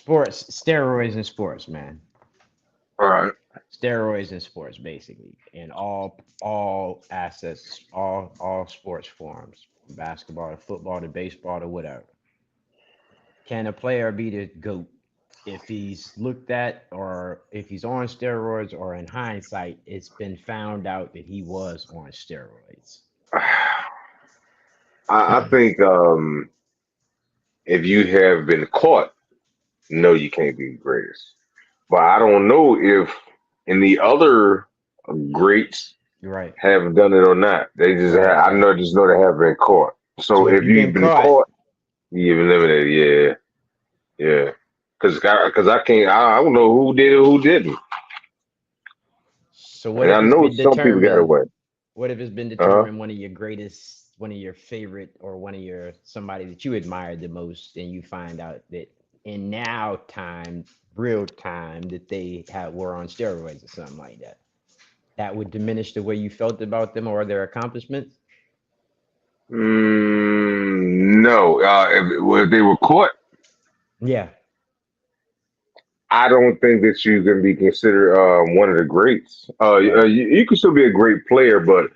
Sports, steroids in sports, man. All right. Steroids in sports, basically, in all assets, all sports forms, from basketball to football to baseball to whatever. Can a player be the GOAT if he's looked at or if he's on steroids, or in hindsight, it's been found out that he was on steroids? I think if you have been caught, no, you can't be the greatest. But I don't know if any other greats Right, have done it or not. They just right. have, I know just know they have been caught. So So if if you've been you've been caught, caught, you've eliminated. Yeah, yeah. Because I can't. I don't know who did it, who didn't. so what And if I it's know been some people got determined? away. What if it's been Uh determined one of your greatest, one of your favorite, or one of your somebody that you admired the most, and you find out that in now time, real time, that they had were on steroids or something like that? That would diminish the way you felt about them or their accomplishments. No. If they were caught, Yeah, I don't think that you can be considered one of the greats. right. You can still be a great player, but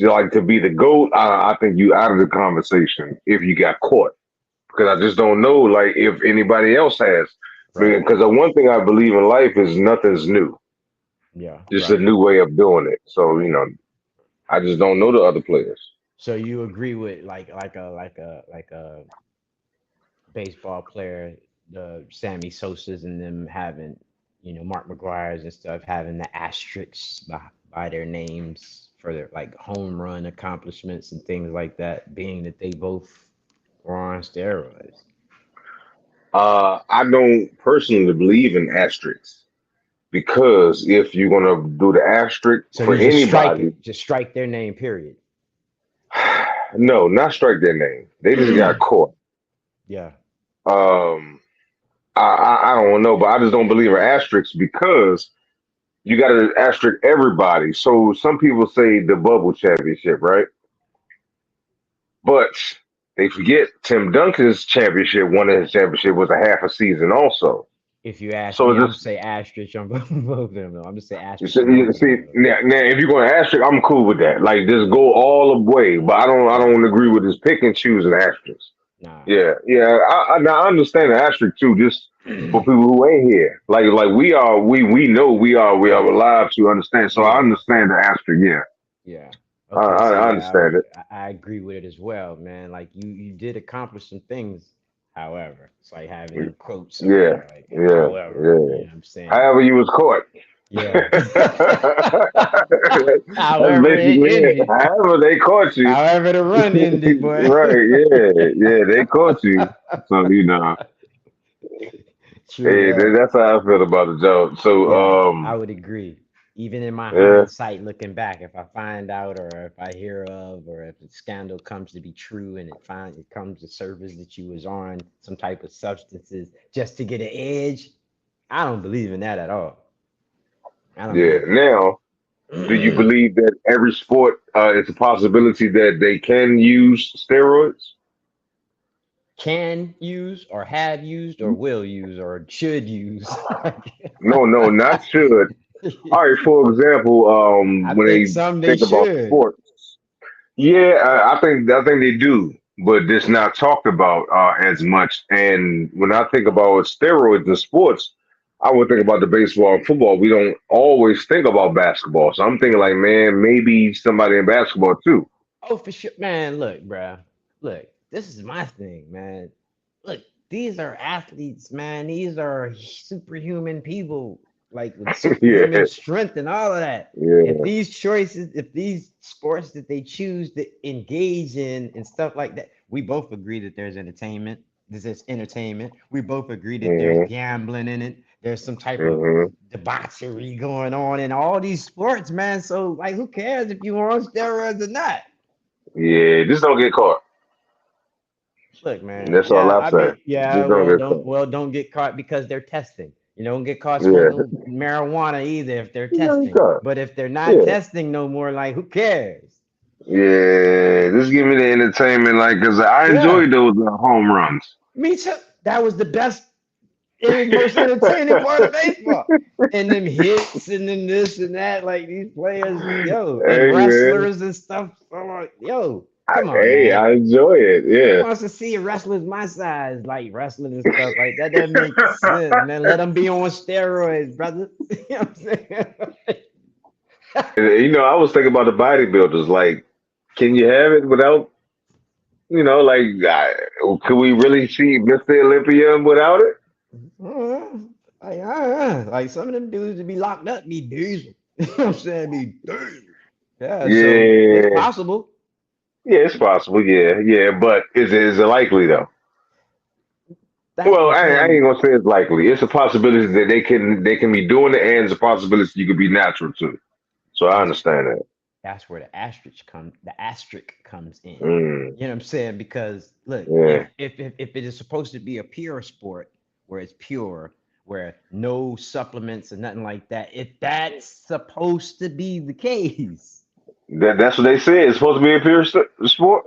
like to be the GOAT, I think you out of the conversation if you got caught. Because I just don't know, like if anybody else has. Right. Because the one thing I believe in life is nothing's new, Yeah, just a right. new way of doing it. So I just don't know the other players. So you agree with like a baseball player, the Sammy Sosa's and them having, Mark McGuire's and stuff having the asterisks by their names for their like home run accomplishments and things like that, being that they both were on steroids. I don't personally believe in asterisks because if you're gonna do the asterisk So for you just strike anybody, it, just strike their name, period. no, not strike their name. They just got caught. Yeah. Um, I don't know, but I just don't believe in asterisks because you got to asterisk everybody. So some people say the bubble championship, right? But they forget Tim Duncan's championship. One of his championship was a half a season, also. If you ask So me, I'm gonna just say asterisk on both of them. Though. I'm gonna say asterisk on you both of see them. Though. now, if you're going to asterisk, I'm cool with that. Like just go all the way, but I Yeah. don't agree with this pick and choose an asterisk. Nah. Yeah, yeah. Now I understand the asterisk too, just for people who ain't here. Like we are, we know we are alive to understand. So I Yeah. understand the asterisk. Yeah, Yeah. Okay. So I yeah, understand it. I agree with it as well, man. Like you did accomplish some things. However, it's like having them quotes up Yeah, there, like yeah, however, yeah. you know what I'm saying? However, you was caught. Yeah. That's However, it basically it. ended. However, they caught you. However, the run ended, boy. Right? Yeah, yeah. They caught you. So True hey, that. that's how I feel about the joke. So, Yeah, I would agree. Even in my yeah, hindsight, looking back, if I find out or if I hear of or if the scandal comes to be true and it comes to surface that you was on some type of substances just to get an edge, I don't believe in that at all. I don't yeah. believe Now, do you it. believe that every sport it's a possibility that they can use steroids? Can use or have used or will use or should use. No, no, not should. All right, for example, I when think they some they think about should. sports, yeah, I think they do, but it's not talked about as much. And when I think about steroids in sports, I would think about the baseball and football. We don't always think about basketball, so I'm thinking like, man, maybe somebody in basketball too. Oh, for sure, man. Look, bruh. Look, this is my thing, man. Look, these are athletes, man. These are superhuman people, like with Yeah, superhuman strength and all of that. If yeah, these choices, if these sports that they choose to engage in and stuff like that, we both agree that there's entertainment. This is entertainment. We both agree that there's hmm gambling in it. There's some type of hmm debauchery going on in all these sports, man. So, like, who cares if you're on steroids or not? yeah. Just don't get caught. Look, man. That's all Yeah, I I say. mean, yeah. Just don't get caught. Don't get caught because they're testing. You don't get caught Yeah, smoking marijuana either if they're just don't get testing. caught. But if they're not Yeah. testing no more, like, who cares? Yeah, just give me the entertainment, like, cause I Yeah, enjoy those home runs. me too. That was the best. It was the most entertaining part of baseball. And them hits and then this and that, like these players, yo, and Hey man, wrestlers and stuff. I'm like, yo, come on, hey, man. I enjoy it. Who Yeah, wants to see wrestlers my size, like wrestling and stuff like that? Doesn't make sense, man. Let them be on steroids, brother. You know what I'm saying? and, I was thinking about the bodybuilders. Like, can you have it without? Like, could we really see Mr. Olympia without it? Like some of them dudes to be locked up, be diesel. You know what I'm saying? Be diesel. Yeah, so it's Yeah, possible. yeah, it's possible. Yeah, yeah, but is it likely though? That's Well, what I ain't some. gonna say it's likely. It's a possibility that they can be doing it, and it's a possibility you could be natural too. So I That's understand that. that's where the asterisk comes in. Mm, You know what I'm saying? Because look, if yeah, if if, if it is supposed to be a pure sport where it's pure, where no supplements and nothing like that, if that's supposed to be the case, that's what they say. It's supposed to be a pure sport.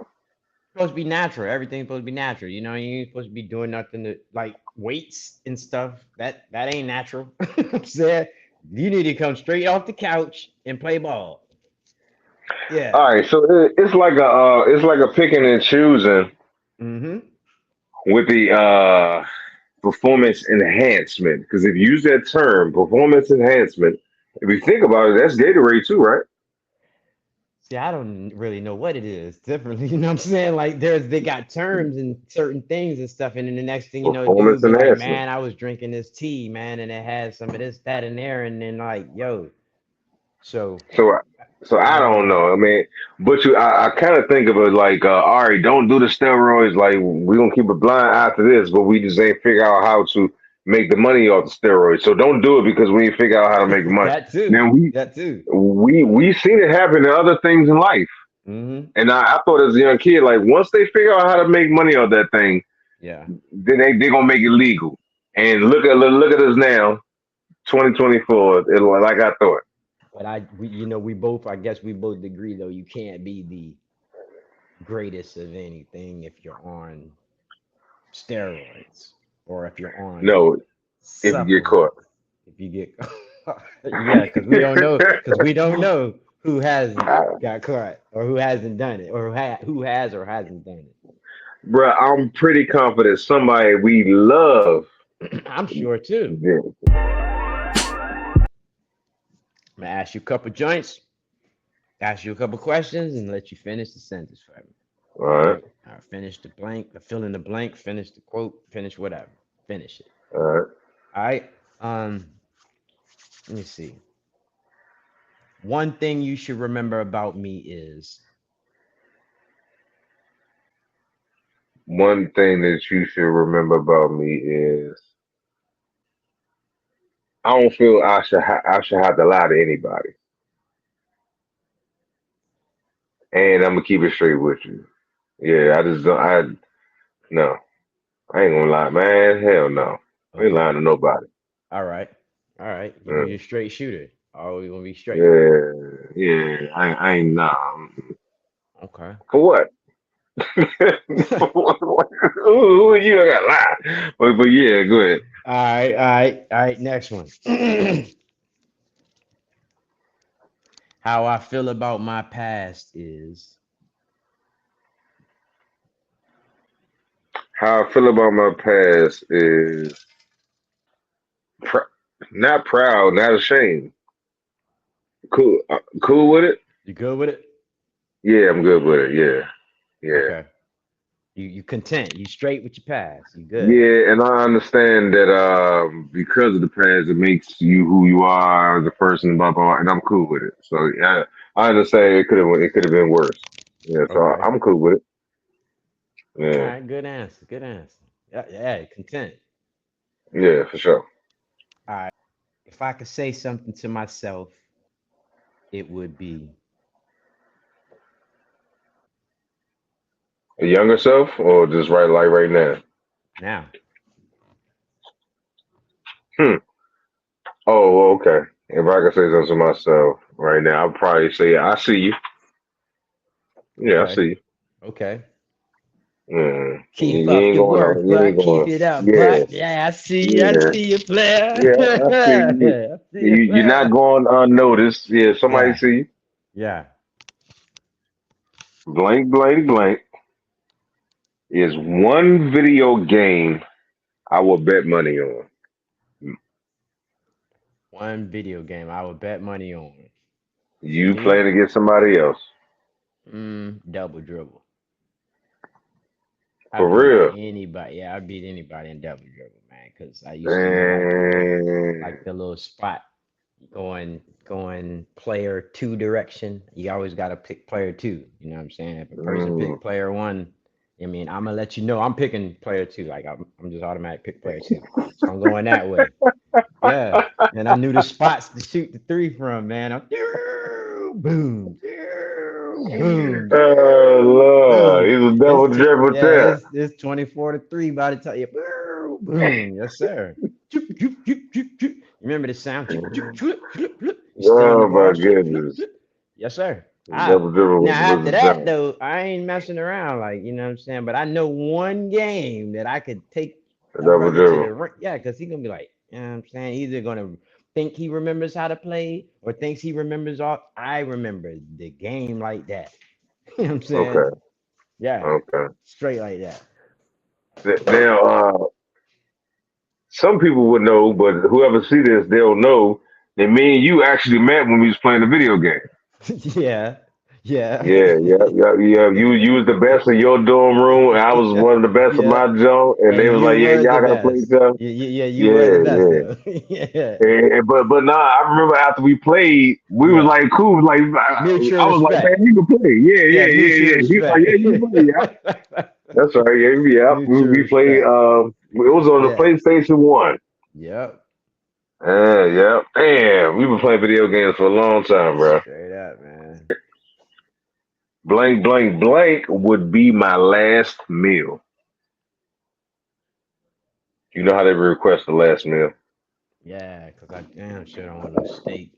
supposed to be natural. Everything's supposed to be natural. You ain't supposed to be doing nothing to like weights and stuff. That ain't natural. I'm saying you need to come straight off the couch and play ball. All Yeah. right, so it's like a picking and choosing Mm-hmm. with the performance enhancement. Because if you use that term, performance enhancement, if you think about it, that's Gatorade too, right? See, I don't really know what it is differently. You know what I'm saying? Like they got terms and certain things and stuff, and then the next thing you know, Performance dude be like, enhancement. man, I was drinking this tea, man, and it had some of this, that, and there, and then like, yo, so So, so I don't um, know. I mean, but I kind of think of it like, all right, don't do the steroids. Like we gonna keep a blind eye to this, but we just ain't figure out how to make the money off the steroids. So don't do it because we ain't figure out how to make the money. that too, Now that too. we seen it happen in other things in life, Mm-hmm. and I thought as a young kid, like once they figure out how to make money off that thing, Yeah. then they gonna make it legal. And look at us now, 2024. It like I thought. But we both, I guess we both agree though, you can't be the greatest of anything if you're on steroids or if you're on No, if you get supplements. caught. If you get, yeah, because we don't know who hasn't got caught or who hasn't done it or who has or hasn't done Bruh, I'm pretty confident somebody we love. it. I'm sure too. did. I'm gonna ask you a couple joints, ask you a couple questions, and let you finish the sentence for me. All All right, right. All right. Finish the blank, the fill in the blank, finish the quote, finish whatever. Finish it. all right. All right. Let me see. One thing you should remember about me is One thing that you should remember about me is I don't feel I should have to lie to anybody, and I'm gonna keep it straight with you. Yeah, I just don't. No, I ain't gonna lie, man. Hell no, I ain't okay. lying to nobody. All right. All right. You're Mm. a straight shooter. Always gonna be straight. Yeah, yeah. I ain't nah. Okay. For what? Who are you? I got to lie. But yeah, go ahead. All right. All right. All right. Next one. How I feel about my past is How I feel about my past is pr- not proud, not ashamed. Cool, cool with it. you good with it? Yeah, I'm good with it. Yeah, yeah, Okay. You content. You straight with your past. You good. yeah. And I understand that because of the past, it makes you who you are as a person, blah blah. And I'm cool with it. So yeah, I understand it could have been worse. Yeah, so Okay. I'm cool with it. All Yeah, right. Good answer. Good answer. Yeah. Yeah. Content. yeah, for sure. All right. If I could say something to myself, it would be A younger self, or just right now. now. Hmm. Oh, okay. If I could say something to myself right now, I'd probably say, I see you. Yeah, I Okay. see you. Okay. Keep You up ain't your going work, on. You ain't buck. Keep going. it up, Yeah, buck. Yeah, I see you. I yeah, see you, player. yeah. I see you. I see you, You're not player. going unnoticed. Yeah, somebody Yeah, see you. yeah. Blank, blank, blank is one video game I will bet money on. One video game I would bet money on. You Me? playing against somebody else. Double dribble. I For beat real. anybody. Yeah, I beat anybody in double dribble, man. Cause I used to know Man. like the little spot going player two direction. You always gotta pick player two. You know what I'm saying? If a person Mm, pick player one, I mean I'm gonna let you know I'm picking player two. Like I'm just automatic pick player two. So I'm going that way. Yeah. And I knew the spots to shoot the three from, man. I'm boom, boom, oh Lord, boom. he's a double dribble Yeah, tip. it's 24-3 by the time you boom, boom. Yes, sir. Choop, choop, choop, choop, choop. Remember the sound? Choop, choop, choop, choop, choop. You stay on the Oh my ball. Choop, choop, goodness, choop. Yes, sir. double dribble Now was after a that joke. though, I ain't messing around, like you know what I'm saying. But I know one game that I could take A a double brother to the dribble. ring. Yeah, because he gonna be like, you know what I'm saying, either gonna think he remembers how to play or thinks he remembers all. I remember the game like that. You know what I'm saying? Okay, Yeah, okay. straight like that. Now, some people would know, but whoever see this, they'll know that me and you actually met when we was playing the video game. Yeah, yeah, Yeah, yeah, yeah, yeah. You was the best in your dorm room, and I was yeah, one of the best in yeah. my joint. And And they was you like, "Yeah, was the y'all gotta play best. each other." Yeah, you was Yeah, the best yeah. though. Yeah, But nah, I remember after we played, we was yeah. like cool. Like Mutual I was like, respect. "Man, you can play." Yeah, Yeah, yeah, yeah, mutual yeah. He was like, respect. "Yeah, you can play." Yeah, that's right. Yeah, yeah. We, Mutual we played. respect. It was on the Yeah. PlayStation 1. Yep. Yeah. Damn, we been playing video games for a long time, bro. Straight up, man. Blank, blank, blank would be my last meal. You know how they request the last meal? Yeah, because I damn sure don't want no steak.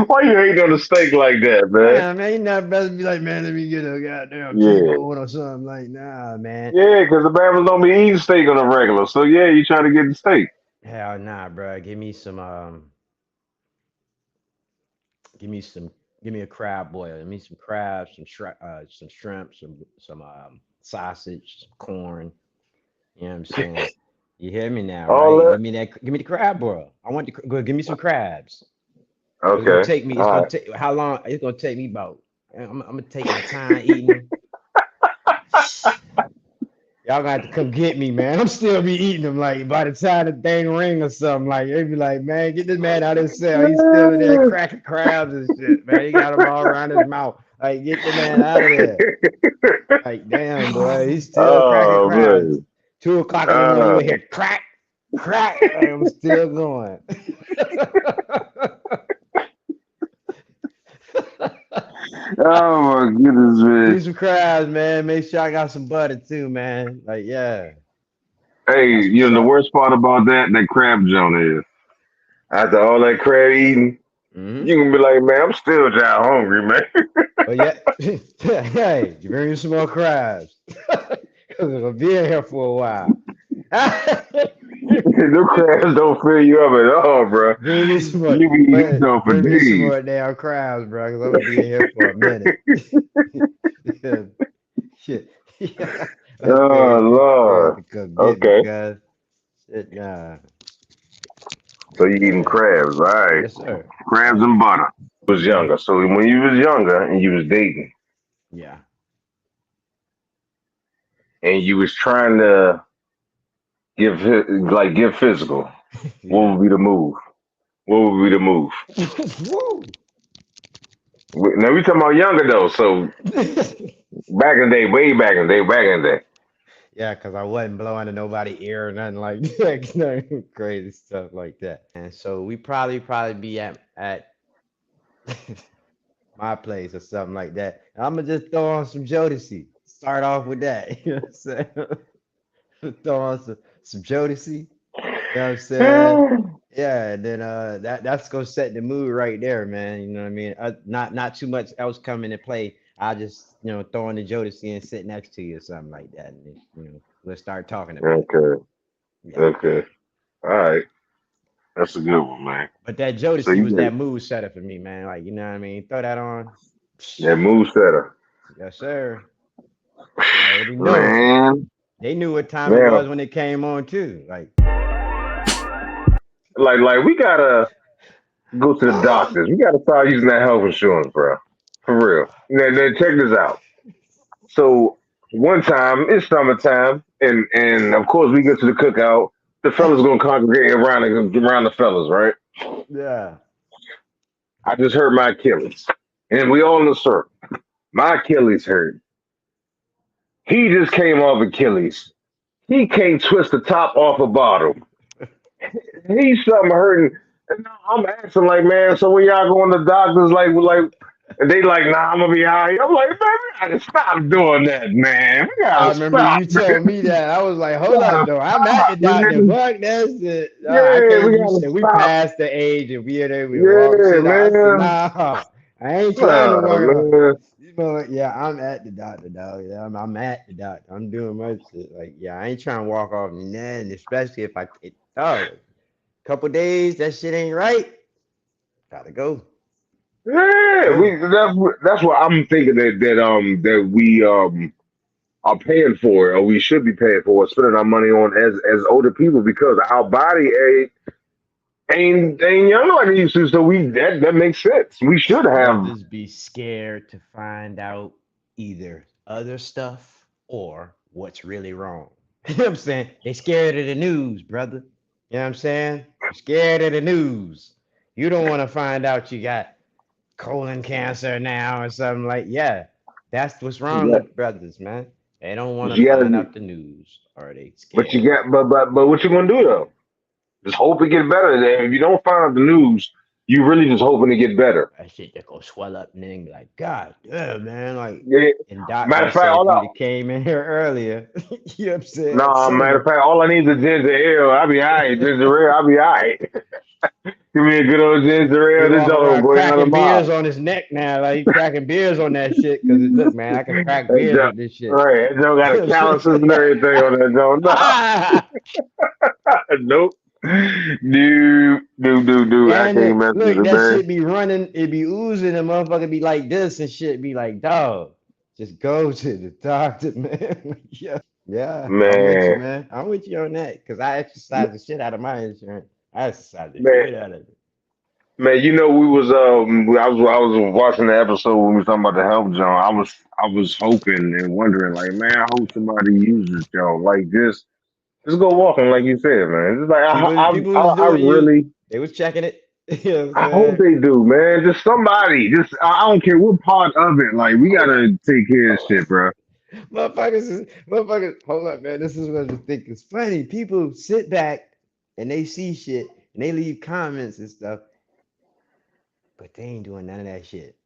Why you hating on the steak like that, man? Man, you not better be like, man, let me get a goddamn Yeah. T-bone or something. Like, nah, man. Yeah, because the Bama's don't be eating steak on a regular. So yeah, you trying to get the steak. Hell nah, bro. Give me some, give me a crab boil. Give me some crabs, some shrimp, some sausage, some corn. You know what I'm saying? You hear me now, All right? that? Give me the crab boil. I want go give me some crabs. It's gonna Okay. take me. It's All gonna right. take how long? It's gonna take me about. I'm gonna take my time eating them. Y'all gonna have to come get me, man. I'm still be eating them. Like by the time the thing ring or something, like they be like, man, get this man out of his cell. He's still in there cracking crabs and shit, man. He got them all around his mouth. Like get the man out of there. Like damn, boy, he's still cracking Oh crabs. man. 2 o'clock in the morning, you Uh, hear crack, crack. Like, I'm still going. oh my goodness, Give man. me some crabs, man. Make sure I got some butter too, man. Like, yeah, Hey, that's what's the up. worst part about that crab joint is after all that crab eating, Hmm. you can be like, man, I'm still down hungry, man. But yeah, hey, you bring me some more crabs. Because it'll be in here for a while. The crabs don't fill you up at all, bro. Bring me some more. You be eating But them for bring me some days. more damn crabs, bro. Because I'm gonna be in here for a minute. Shit. Yeah. Oh They have Lord. to come get me, Okay. cuz. Shit, nah. So you eating Yeah. crabs, all right. Yes, sir. Crabs Like, and butter. Was mm-hmm. younger. So when you was younger and you was dating Yeah. and you was trying to give physical, what Yeah. would be the move? What would be the move? Woo. Now we talking about younger though, so back in the day, way back in the day, back in the day. Yeah, because I wasn't blowing to nobody ear or nothing like that, nothing crazy stuff like that. And so we probably be at my place or something like that. I'm gonna just throw on some Jodeci. Start off with that. You know what I'm saying? Throw on some Jodeci. You know what I'm saying? Yeah, and then that's gonna set the mood right there, man. You know what I mean? Not too much else coming to play. I just throw in the Jodeci and sit next to you or something like that, and let's start talking about it. Okay. Yeah. Okay. All right. That's a good one, man. But that So Jodeci you was get that mood setter for me, man. Like, you know what I mean? Throw that on. that Psh, move setter. yes, sir. You already know. Man, They knew what time it man. was when it came on too. Like, Like we gotta go to the doctors. We gotta start using that health insurance, bro. For real. Now check this out. So one time it's summertime, and of course we get to the cookout. The fellas gonna congregate around the fellas, right? yeah. I just hurt my Achilles, and we all in a circle. My Achilles hurt. He just came off Achilles. He can't twist the top off a bottle. He's something hurting. And I'm asking like, man, so when y'all going to the doctors, and they like, nah, I'm gonna be all right. I'm like, man, we gotta stop doing that, man. We I gotta remember stop, you man. told me that. I was like, We hold up, gotta though. I'm at stop, the doctor. man. Fuck that's it. I Yeah, can't we be gotta saying we stop. passed the age and we in there, we walk Yeah, shit out. I said, man. nah, I ain't trying to work. Man. Yeah, I'm at the doctor, dog. Yeah, I'm at the doctor. I'm doing my shit. Like, yeah, I ain't trying to walk off nothing, especially if dog, couple days, that shit ain't right. Gotta go. Yeah, Go. that's what I'm thinking that we are paying for, or we should be paying for, spending our money on as older people because our body ain't young like it used to. So that makes sense. We should have. Brothers be scared to find out either other stuff or what's really wrong. You know what I'm saying? They scared of the news, brother. You know what I'm saying? You're scared of the news. You don't want to find out you got colon cancer now or something like. Yeah, that's what's wrong Yeah, with brothers, man. They don't want to you find gotta, out the news or they but you scared. got, but what you gonna do though? Just hope it get better. If you don't find out the news, you really just hoping to get better. That shit just go swell up and then be like, God damn, man. Like, Yeah. and Doc would Matter of have fact, said if you'd have came in here earlier, you know what I'm saying? matter of Sooner. fact, all I need is a ginger ale. I'll be all right. Ginger ale, I'll be all right. Give me a good old ginger He ale. This walking dog around will go down the cracking beers mile. on his neck now. Like, he cracking beers on that shit. Cause look, man, I can crack That beers joke, with this shit. right? That joke got You a know what I'm calluses and saying? everything on that joke. No, nope. Dude. I And can't mess with look, it, that man. shit be running, it be oozing, and motherfucker be like this and shit. Be like, dog, just go to the doctor, man. Yeah, I'm with you, Man, man. I'm with you on that because I exercise the shit out of my insurance. I exercise the man, shit out of it. man. We was I was watching the episode when we was talking about the health John. I was hoping and wondering like, man, I hope somebody uses Joe like this. Just go walking, like you said, man. It's like People was I doing you. really, They was checking it. You know what I'm I hope saying? they do, man. Just somebody, just I don't care what part of it. Like we gotta take care of shit, bro. Motherfuckers. Hold up, man. This is what I think is funny. People sit back and they see shit and they leave comments and stuff, but they ain't doing none of that shit.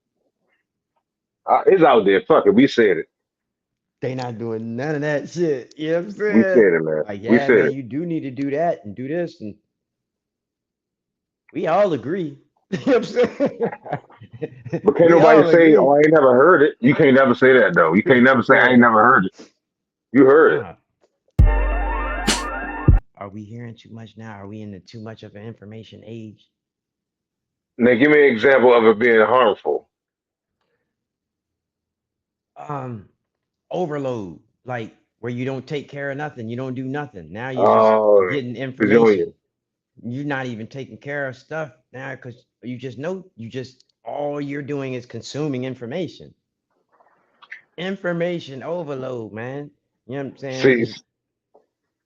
It's out there. Fuck it. We said it. They not doing none of that shit. You know what I'm We saying? said it, man. Like, We yeah, said man, it. you do need to do that and do this, and we all agree. You know what I'm But saying? can't We nobody all say, "Oh, agree. I ain't never heard it." You can't never say that though. You can't never say, "I ain't Man, never heard it." You heard it. nah. Are we hearing too much now? Are we in the too much of an information age? Now, give me an example of it being harmful. Um, Overload, like where you don't take care of nothing, you don't do nothing. Now you're just Oh, getting because you information. only You're not even taking care of stuff now because you just know you just all you're doing is consuming information. Information overload, man. You know what I'm saying? see.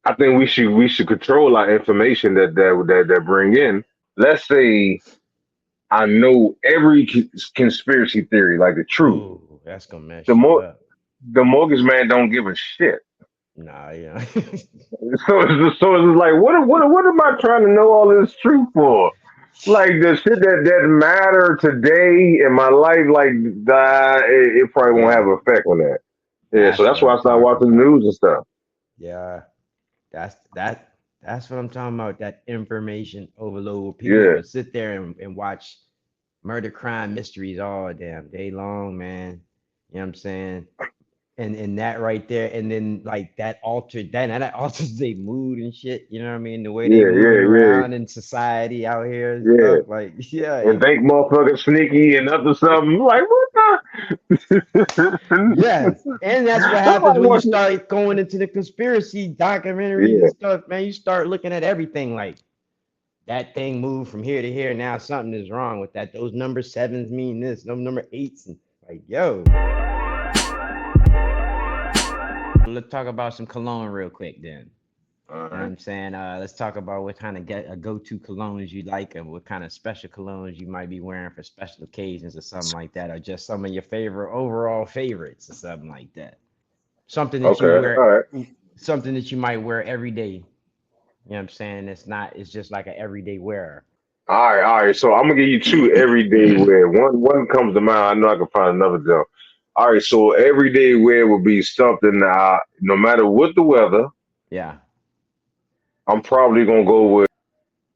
I think we should control our information that bring in. Let's say I know every conspiracy theory, like the truth. Oh, that's gonna The mess you more up. the mortgage man don't give a shit. Nah, yeah. So it's like, what am I trying to know all this truth for? Like the shit that matter today in my life, like it probably won't have Yeah, an effect on that. Yeah, so that's that's what why I'm I started talking watching the about. news and stuff. Yeah, that's That's what I'm talking about. That information overload. Where people Yeah, will sit there and watch murder crime mysteries all damn day long, man. You know what I'm saying? And that right there, and then like that alters their mood and shit. You know what I mean? The way they yeah, moving yeah, yeah, around in society out here and yeah. stuff. Like, yeah, And think motherfucker sneaky and up to something. Like, what the? yes. And that's what happens Nobody when you wants to. start going into the conspiracy documentaries and Yeah, stuff, man. You start looking at everything like that thing moved from here to here. Now something is wrong with that. Those number sevens mean this, no number eights, and like, yo. Let's talk about some cologne real quick then. all You know what right. I'm saying? Let's talk about what kind of get a go-to colognes you like and what kind of special colognes you might be wearing for special occasions or something like that, or just some of your favorite overall favorites or something like that. Something that you Okay, all wear, right. something that you might wear every day. You know what I'm saying? It's just like an everyday wearer. All right, all right. So I'm gonna give you two everyday wear. One comes to mind. I know I can find another joke. All right, so everyday wear would be something. No matter what the weather, Yeah, I'm probably gonna go with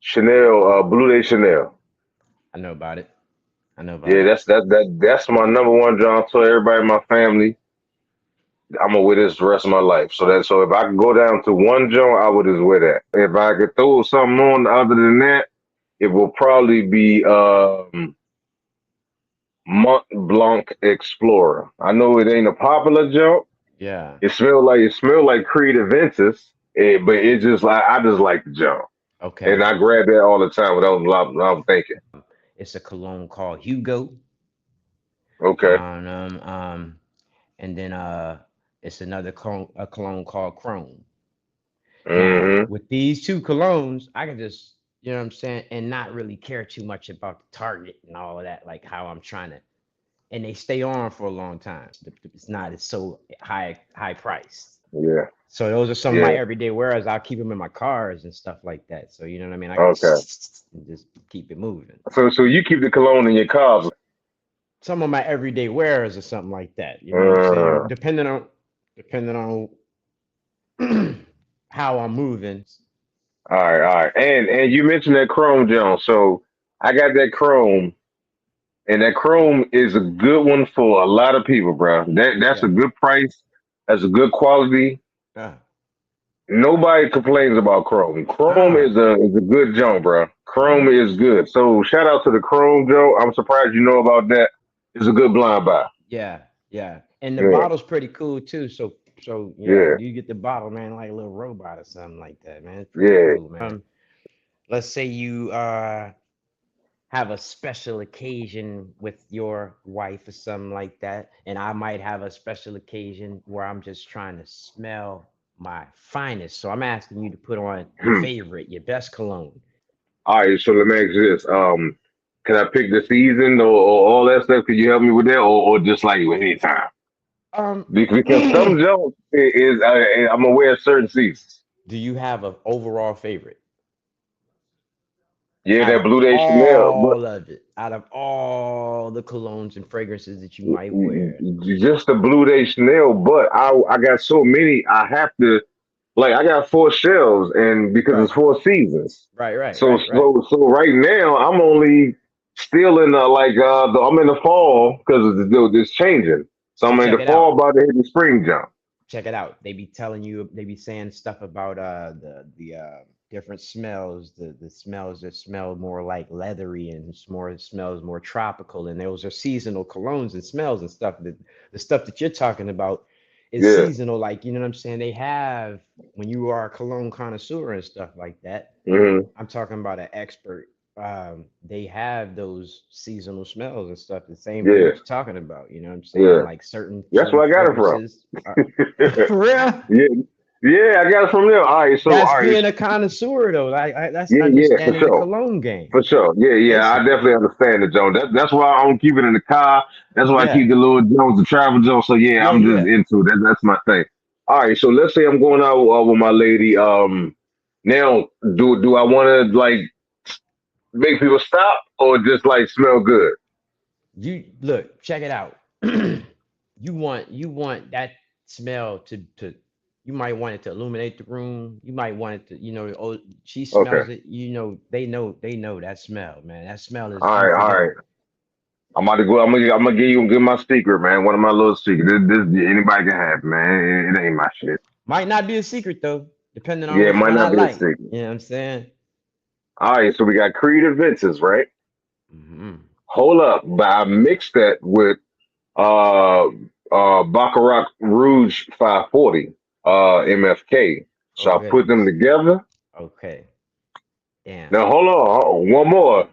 Chanel, Blue Day Chanel. I know about it. I know about Yeah, it. that's my number one job. So everybody in my family, I'm gonna wear this the rest of my life. So if I could go down to one joint, I would just wear that. If I could throw something on other than that, it will probably be Mont Blanc Explorer. I know it ain't a popular joint. Yeah. It smell like Creative Ventus, but it just like I just like the joint, and Okay. I grab that all the time without I'm thinking. It's a cologne called Hugo. Okay. Um, um, and then it's another cologne called Chrome. Now, Hmm. with these two colognes, I can just, you know what I'm saying, and not really care too much about the target and all of that, like how I'm trying to, and they stay on for a long time. It's not it's so high priced. Yeah. So those are some of my Yeah. everyday wearers. I'll keep them in my cars and stuff like that. So you know what I mean? I can Okay. just keep it moving. So you keep the cologne in your cars. Some of my everyday wearers or something like that. You know what I'm saying? Uh, Depending on how I'm moving. all right, all right. And you mentioned that Chrome Jones. So I got that Chrome, and that Chrome is a good one for a lot of people, bro. That's a Yeah. good price. That's a good quality. Ah. Nobody complains about Chrome. Chrome Ah. is a good jump, bro. Chrome Mhm. is good. So shout out to the Chrome Joe. I'm surprised you know about that. It's a good blind buy. Yeah, yeah. And the Yeah, bottle's pretty cool too. So yeah, yeah, you get the bottle, man, like a little robot or something like that, man. It's pretty yeah. cool, man. Let's say you have a special occasion with your wife or something like that, and I might have a special occasion where I'm just trying to smell my finest. So I'm asking you to put on your Hmm. favorite, your best cologne. All right, so let me ask you this. Can I pick the season or all that stuff? Could you help me with that, or just like anytime? Um, Because do some jokes is I'm aware of certain seasons. you have an overall favorite? Yeah, Out that of Blue Day Chanel, but all of it, out of all the colognes and fragrances that you might wear. just the Blue Day Chanel. But I got so many, I have to. Like I got four shelves, and because Right, it's four seasons, right, right, so right, right. so so right now I'm only still in the I'm in the fall because it's changing. So So I'm in check the it out. fall, about to hit the spring jump. Check it out. They be telling you, they be saying stuff about the different smells, the smells that smell more like leathery and more smells more tropical, and those are seasonal colognes and smells and stuff. That the stuff that you're talking about is Yeah. seasonal, like you know what I'm saying. They have when you are a cologne connoisseur and stuff like that. Hmm. I'm talking about an expert. They have those seasonal smells and stuff, the same thing Yeah. that you're talking about. You know what I'm saying? Yeah. Like certain That's certain where I got it from. fragrances. For real? Yeah. Yeah, I got it from there. All right. So That's all right. being a connoisseur though. That's Yeah. Yeah. For understanding the sure. cologne game. For sure. Yeah, yeah, I Listen, definitely understand it, Joe. That's why I don't keep it in the car. That's why I keep yeah, the little Jones, the travel Joe. So yeah, yeah, I'm just yeah. into it. That's my thing. All right, so let's say I'm going out with my lady. Now do I want to like make people stop or just like smell good? You look, check it out. You want that smell to You might want it to illuminate the room. You might want it to, oh, she Okay. smells it. They know that smell, man. That smell is All right. All right. unforgettable. I'm about to go. I'm gonna give my secret, man. One of my little secrets. This anybody can have, man. It ain't my shit. Might not be a secret though, depending on Yeah, it which might one I not be a like. secret. You know what I'm saying? All right, so we got Creed Adventures, right? Hmm. Hold up, but I mixed that with uh Baccarat Rouge 540, MFK. Oh So I put them goodness. together. Okay. Damn. Now one more.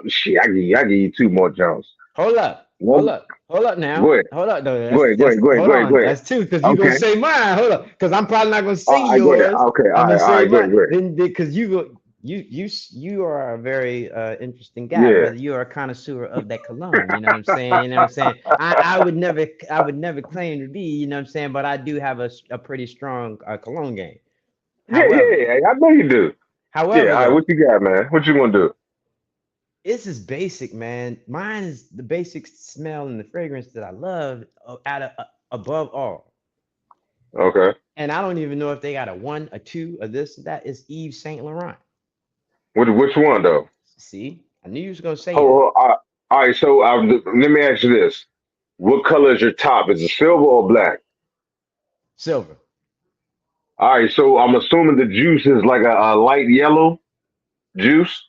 Shit, I give you two more Jones. Hold up. Hold One, up. Hold up go now. ahead, Hold up though. go That's ahead, go that's ahead, go ahead, hold go ahead, go on. ahead. That's two because you gonna Okay. say mine. Hold up. Because I'm probably not gonna sing I go ahead. yours. Okay. I'm gonna All say right, go mine. ahead, go ahead. Then because you are a very interesting guy, Yeah. brother. You are a connoisseur of that cologne. You know what I'm saying? You know what I'm saying? I would never claim to be, you know what I'm saying, but I do have a pretty strong cologne game. Yeah, However, yeah, I know you do. Yeah, however all right, though, what you got, man? What you gonna do? this is basic, man. Mine is the basic smell and the fragrance that I love above all. Okay. And I don't even know if they got a one, a two, or this, or that. Is Yves Saint Laurent. Which one though? See, I knew you was gonna say that. Oh, all right. So let me ask you this: what color is your top? Is it silver or black? Silver. All right. So I'm assuming the juice is like a light yellow juice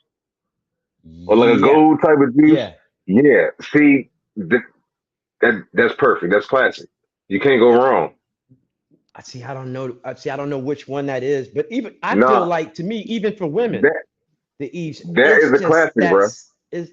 or like a Yeah, gold type of juice. yeah. Yeah. See, that's perfect. That's classic. You can't go wrong. I see. I don't know. I see. I don't know which one that is, but even I feel Nah, like to me, even for women, that the Yves, that it's is a just classic, bro. is.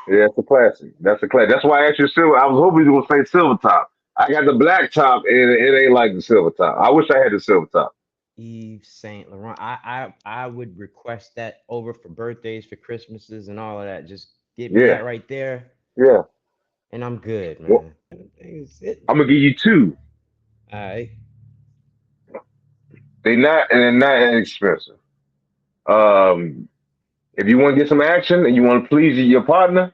Yeah, it's a classic. That's a classic. That's why I asked you silver. I was hoping you were gonna say silver top. I got the black top, and it ain't like the silver top. I wish I had the silver top. Yves Saint Laurent. I would request that over for birthdays, for Christmases, and all of that. Just get me Yeah, that right there, yeah. and I'm good, Well, man. That thing is it. I'm gonna give you two. All right. They're not inexpensive. Um, if you want to get some action and you want to please your partner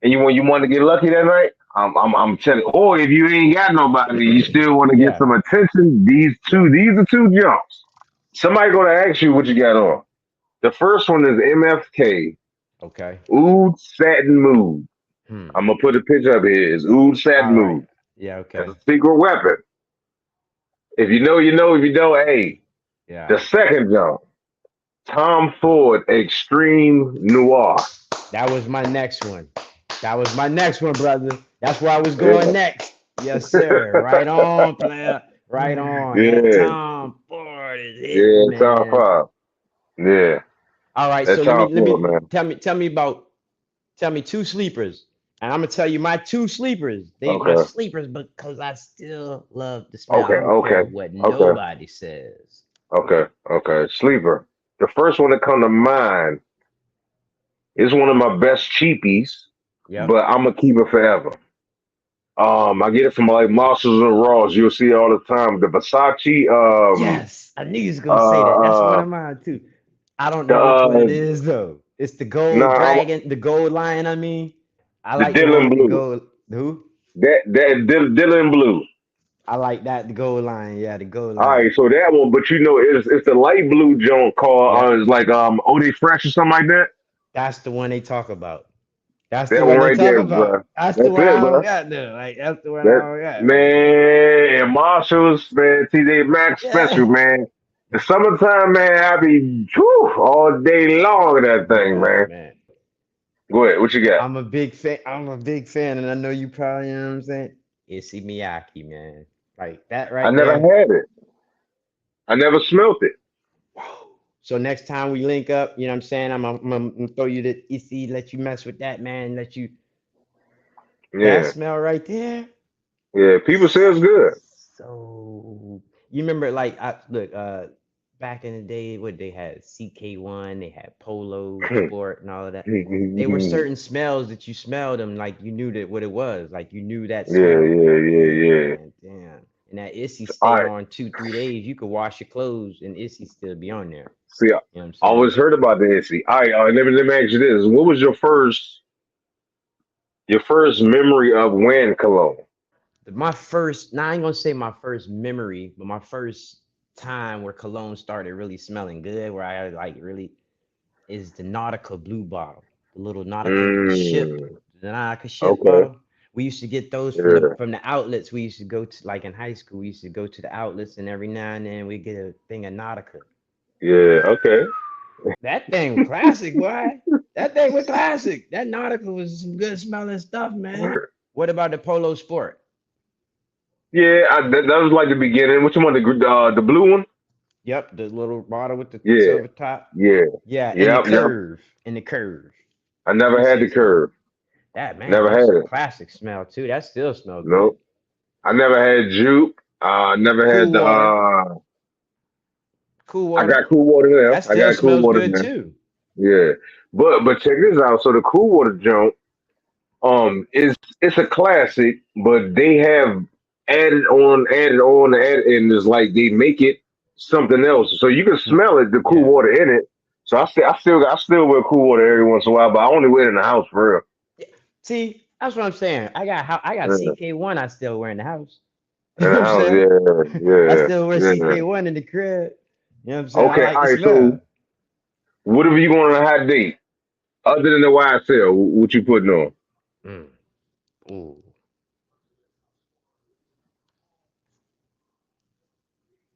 and you want to get lucky that night, I'm telling you. Or if you ain't got nobody, you still want to get Yeah. some attention. Yeah. These are two jumps. Somebody gonna ask you what you got on. The first one is MFK Okay. Oud Satin Mood. Hmm. I'm gonna put a picture up here. It's Oud Satin All right. Mood. Yeah. That's Okay. a secret weapon. If you know, you know. If you don't, hey. Yeah. The second jump, Tom Ford Extreme Noir. That was my next one. That was my next one, brother. That's where I was going Yeah. next. Yes, sir. Right on, player. Right on. That Yeah. Tom Ford is it, Yeah. Tom man. Ford. Yeah. All right. So That's let me Tom let Ford, me man. tell me two sleepers. And I'm gonna tell you my two sleepers. They my Okay. sleepers because I still love the smell. Okay. I don't care Okay. what Okay. nobody says. Okay. Okay. Sleeper. The first one that come to mind is one of my best cheapies, Yep. but I'm gonna keep it forever. I get it from like Marshalls and Ross. You'll see it all the time. The Versace. Yes, I knew you was gonna say that. That's one Uh. of mine too. I don't The know which one it is though. It's the gold nah, dragon, the gold lion. I mean, I the like the one Dylan with the Blue. gold. Who? Dylan Blue. I like that. The gold lion. Yeah, the gold All right, lion. so that one, but you know, it's the light blue joint called Yep, it's like Ode Fresh or something like that. that's the one they talk about. That's the That one one they right talk there, about. bro. That's the That's one it, I don't bro. got though. Like that's the one I That don't got, man. man and Marshalls, man, TJ Maxx special, Yeah, man. The summertime, man, I be whew, all day long in that thing, yeah, man. man. Go ahead, what you got? I'm a big fan. I'm a big fan, and I know you probably, you know what I'm saying. Issey Miyake, man. Like that I right never there. had it. I never smelt it. So next time we link up, you know what I'm saying? I'm gonna throw you the EC, let you mess with that, man. Let you that Yeah, smell right there. yeah. People say it's good. So you remember like I look back in the day what they had CK1, they had Polo Sport and all of that. They were yeah, certain smells that you smelled them like you knew that what it was. Like you knew that smell. yeah, yeah, yeah. Man, damn. And that Issy All stay right. on 2, 3 days. You could wash your clothes and Issy still be on there. See, You know what I'm I saying? always heard about the Etsy. All right, let me ask you this: what was your first memory of wearing cologne? My first, now I ain't gonna say my first memory, but my first time where cologne started really smelling good, where I like really is the Nautica blue bottle, the little Nautica ship, Mm, the Nautica ship okay. bottle. We used to get those Yeah. from the outlets. We used to go to like in high school. We used to go to the outlets, and every now and then we get a thing of Nautica. Yeah. Okay. That thing was classic, boy. That thing was classic. That Nautica was some good smelling stuff, man. What about the Polo Sport? Yeah. That was like the beginning. Which one? The blue one? Yep, the little bottle with the Yeah. silver top. Yeah. Yeah, and the Yep. Yep. curve, and the curve. I never had the 360. curve. That man, Never that's a had it. classic smell too. That still smell good. Nope. I never had Juke. Never Cool had the. water, cool I water. got cool water there. That I still got cool smells water good there. too. Yeah. But check this out. So the cool water junk, is it's a classic, but they have and it's like they make it something else. So you can smell it, the cool Yeah. water in it. So I still wear cool water every once in a while, but I only wear it in the house for Yeah. See, that's what I'm saying. I got real. CK1 I still wear in the house. You Yeah. In know the what I'm house, saying? I yeah, still wear yeah, yeah. CK1 in the crib. You know what I'm saying? I Okay, like all the right. So smell. whatever you going on a hot date, other than the YSL, what you putting on? Mm. Ooh.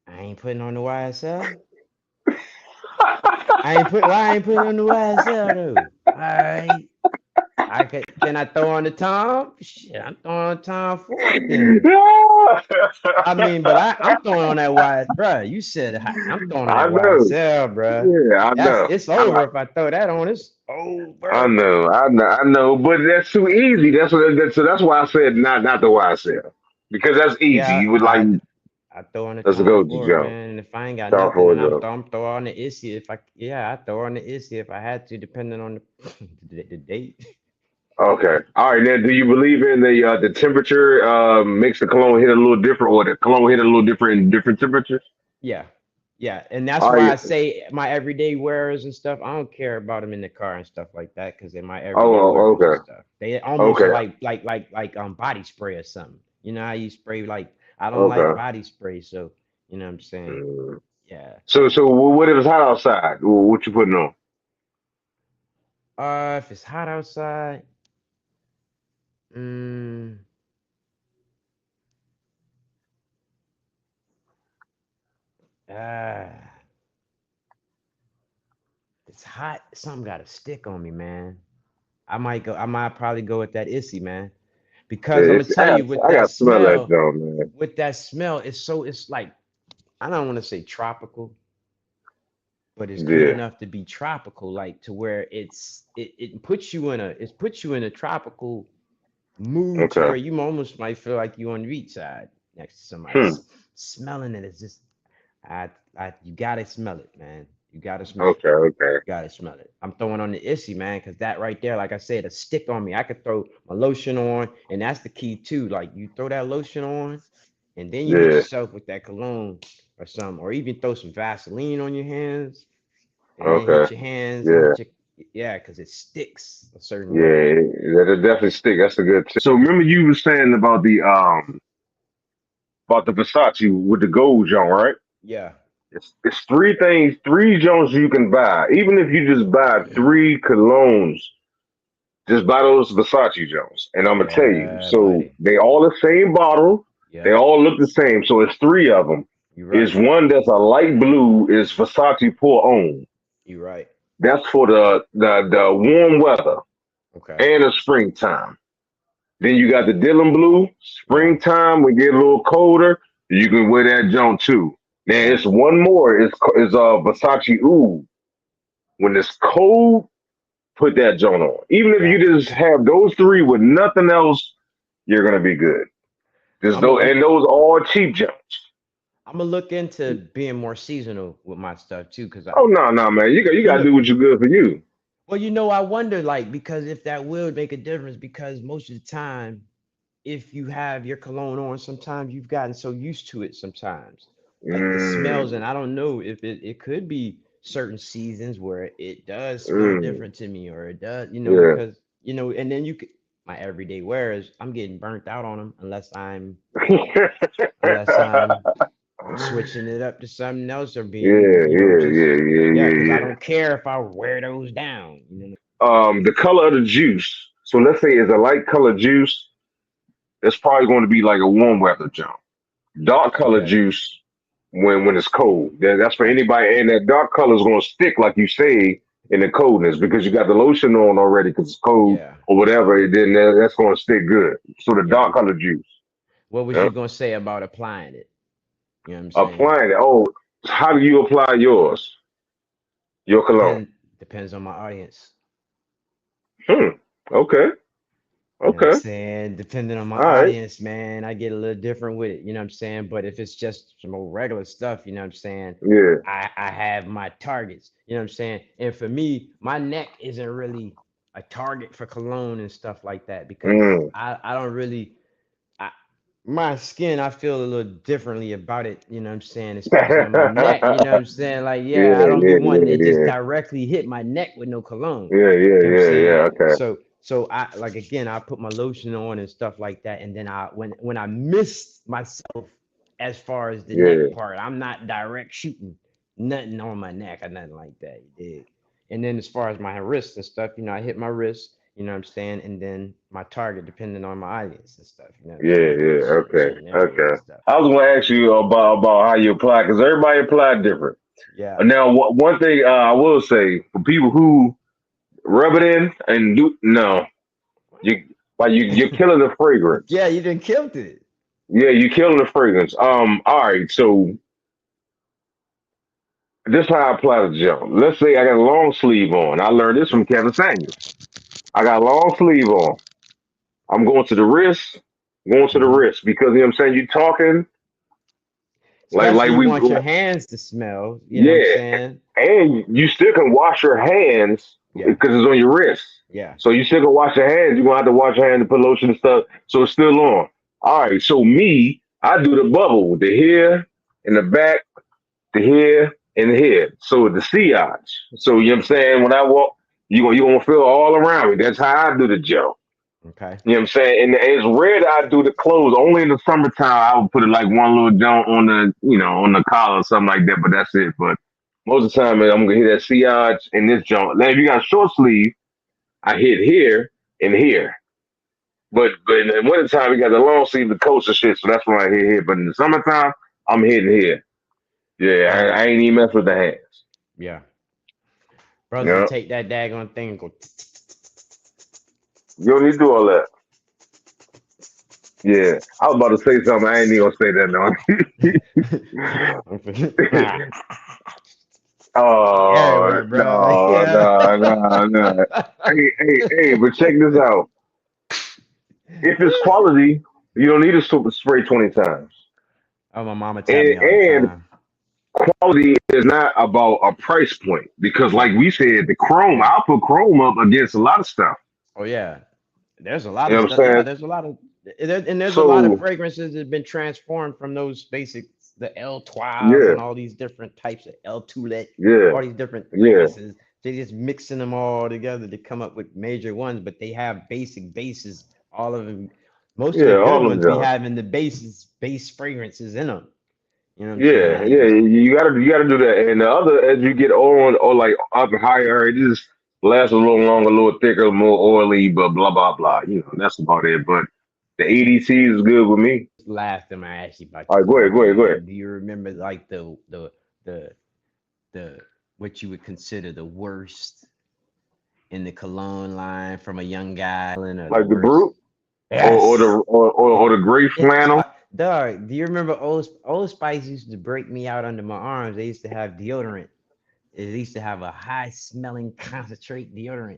I ain't putting on the YSL. I ain't putting on the YSL though. Alright. Can I throw on the Tom? Shit, I'm throwing on Tom Ford then. I mean, but I'm throwing on that bro. You said I'm throwing on I that know. YSL, bro. Yeah, I That's know. it's over if I throw that on. It's I over. know, I know, but that's too easy. So that's why I said not the YSL because that's easy. Yeah, You would like I throw on the let's Tom go to Ford, jump. man. And if I ain't got Star nothing, then Wars jump. I'm throw on the Issy if I yeah, I throw on the Issy if I had to, depending on the date. Okay, all right. Now, do you believe in the temperature makes the cologne hit a little different, or the cologne hit a little different in different temperatures? Yeah. Yeah. And that's All why right. I say my everyday wearers and stuff, I don't care about them in the car and stuff like that because they're my everyday wearers and Okay, stuff. They almost okay, like body spray or something. You know how you spray like I don't like okay. body spray, so you know what I'm saying? Mm. Yeah. So what if it's hot outside? What you putting on? If it's hot outside, mm, ah, it's hot, something got to stick on me, man. I might probably go with that Issy, man. Because I'm gonna tell you with I that got to smell that smell, though, man. it's like I don't want to say tropical, but it's good Yeah. enough to be tropical, like to where it puts you in a tropical mood to Okay. where you almost might feel like you're on the beach side next to somebody. Hmm. Smelling it is just you gotta smell it, man. You gotta smell it. Okay. Okay. Gotta smell it. I'm throwing on the Issy, man, because that right there, like I said, a stick on me. I could throw my lotion on, and that's the key too. Like you throw that lotion on, and then you hit Yeah. yourself with that cologne or something, or even throw some Vaseline on your hands, and then Okay. hit your hands and Yeah. hit your yeah, because it sticks a certain way. Yeah. That'll definitely stick. That's a good tip. So remember you were saying about the Versace with the gold joint, right? Yeah. It's three things, three joints you can buy. Even if you just buy three colognes, just buy those Versace joints. And I'm gonna tell you, Yeah, so buddy. they all the same bottle, they Yep. all look the same. So it's three of them. You're Is right. one that's a light blue is Versace Pour On. You're right. That's for the warm weather Okay. and the springtime. Then you got the Dylan Blue, Yeah. springtime, we get a little colder, you can wear that junk too. Now Yeah. it's one more, it's Versace Ooh. When it's cold, put that joint on. Even if Yeah. you just have those three with nothing else, you're gonna be good. Just I'm a, those I'm and those all cheap junks. I'm gonna look into being more seasonal with my stuff too, because Oh no, man. You you gotta know, do what's good for you. well, I wonder like because if that will make a difference, because most of the time, if you have your cologne on, sometimes you've gotten so used to it sometimes, like the smells, and Mm, I don't know if it could be certain seasons where it does smell mm, different to me, or it does, yeah. because and then you could. my everyday wearers, I'm getting burnt out on them unless I'm switching it up to something else or being, just yeah, because I Yeah. don't care if I wear those down. The color of the juice. So let's say it's a light color juice. It's probably going to be like a warm weather jump. Dark color Okay, juice when it's cold. That's for gotcha. anybody, and that dark color is going to stick, like you say, in the coldness because you got the lotion on already because it's cold Yeah, or whatever. Then that's going to stick good. So the yeah. dark color juice. What was Yeah. you gonna say about applying it? You know what I'm saying? Applying it. Oh, how do you apply yours? Your cologne. Depends on my audience. Hmm. Okay. You know what I'm Okay. saying? Depending on my All right. audience, man, I get a little different with it. You know what I'm saying? But if it's just some old regular stuff, you know what I'm saying? Yeah. I have my targets. You know what I'm saying? And for me, my neck isn't really a target for cologne and stuff like that because Mm. I don't really I my skin, I feel a little differently about it, you know what I'm saying, especially on my neck, you know what I'm saying? Like, yeah, I Yeah. don't be Yeah. wanting Yeah. to just Yeah. directly hit my neck with no cologne. Yeah. Yeah. You know what I'm Yeah. Yeah. saying? Okay. So I like again, I put my lotion on and stuff like that, and then when I missed myself as far as the neck Yeah. part, I'm not direct shooting nothing on my neck or nothing like that. You dig? And then as far as my wrists and stuff, I hit my wrist, you know what I'm saying, and then my target depending on my audience and stuff, you know what I'm Yeah. saying, Yeah. Okay. certain areas Okay. and stuff. I was going to ask you about how you apply because everybody apply different. Yeah. Now, one thing I will say for people who rub it in and do no, you like you're killing the fragrance. Yeah, you done killed it. Yeah, you're killing the fragrance. All right. So this is how I apply the gel. Let's say I got a long sleeve on. I learned this from Kevin Samuels. I got a long sleeve on. I'm going to the Hmm. wrist because you know what I'm saying. You talking like Especially you we want your hands to smell, you know what I'm yeah, saying? and you still can wash your hands Yeah, because it's on your wrist. yeah. So you still can wash your hands. You're gonna have to wash your hands and put lotion and stuff. So it's still on. All right. So me, I do the bubble, the here and the back, the here and the here. So the sillage. So you know what I'm saying? When I walk, you gonna feel all around me. That's how I do the gel. Okay. You know what I'm saying? And it's rare that I do the clothes. Only in the summertime I would put it like one little jump on the, on the collar or something like that. But that's it. But most of the time, man, I'm gonna hit that sillage and this jump. Now, if you got a short sleeve, I hit here and here. But in the wintertime, we got the long sleeve, the coats and shit. So that's when I hit here. But in the summertime, I'm hitting here. Yeah, So I ain't even mess with the hands. yeah, brothers will Yeah, take that daggone thing and go. you don't need to do all that. Yeah, I was about to say something. I ain't even gonna say I'm forget- that no. everywhere, Oh bro. no, Yeah. no, no, no. Hey, but check this out. If it's quality, you don't need to spray 20 times. Oh, my mama tell me all the And time. quality is not about a price point because, like Yeah, we said, the chrome, yeah. I'll put chrome up against a lot of stuff. Oh yeah. There's a lot You of know what stuff. I'm Yeah, saying? there's a lot of So, fragrances that have been transformed from those basic the L12s yeah, and all these different types of L2let, yeah, all these different yeah, fragrances. They just mixing them all together to come up with major ones, but they have basic bases. All of them, most of the yeah, good all of ones be them. having the base fragrances in them. You know what I'm Yeah, saying? yeah, you gotta do that. And the other, as you get on or like up higher, it just lasts a little longer, a little thicker, more oily, but blah blah blah. That's about it. But the ADT is good with me. Last time I asked you about All your right, go ahead, go cologne, ahead, go ahead. man, do you remember like the the what you would consider the worst in the cologne line from a young guy or the Like the worst? brute or the Yes. or the gray flannel. Dog, do you remember Old Spice used to break me out under my arms? They used to have deodorant. They used to have a high smelling concentrate deodorant.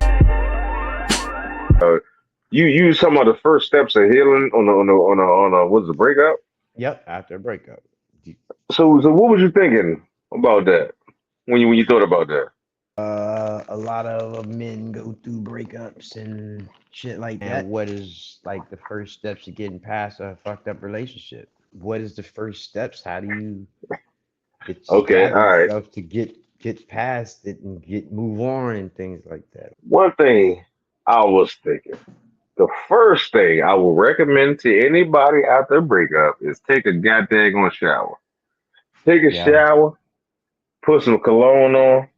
You use some of the first steps of healing on a what's the breakup? Yep, after a breakup. So what was you thinking about that when you thought about that? A lot of men go through breakups and shit like that. And what is like the first steps to getting past a fucked up relationship? What is the first steps? How do you Okay, all gather right. yourself to get past it and get move on and things like that? One thing I was thinking. The first thing I will recommend to anybody after a breakup is take a goddamn shower. Take a Yeah. shower, put some cologne on,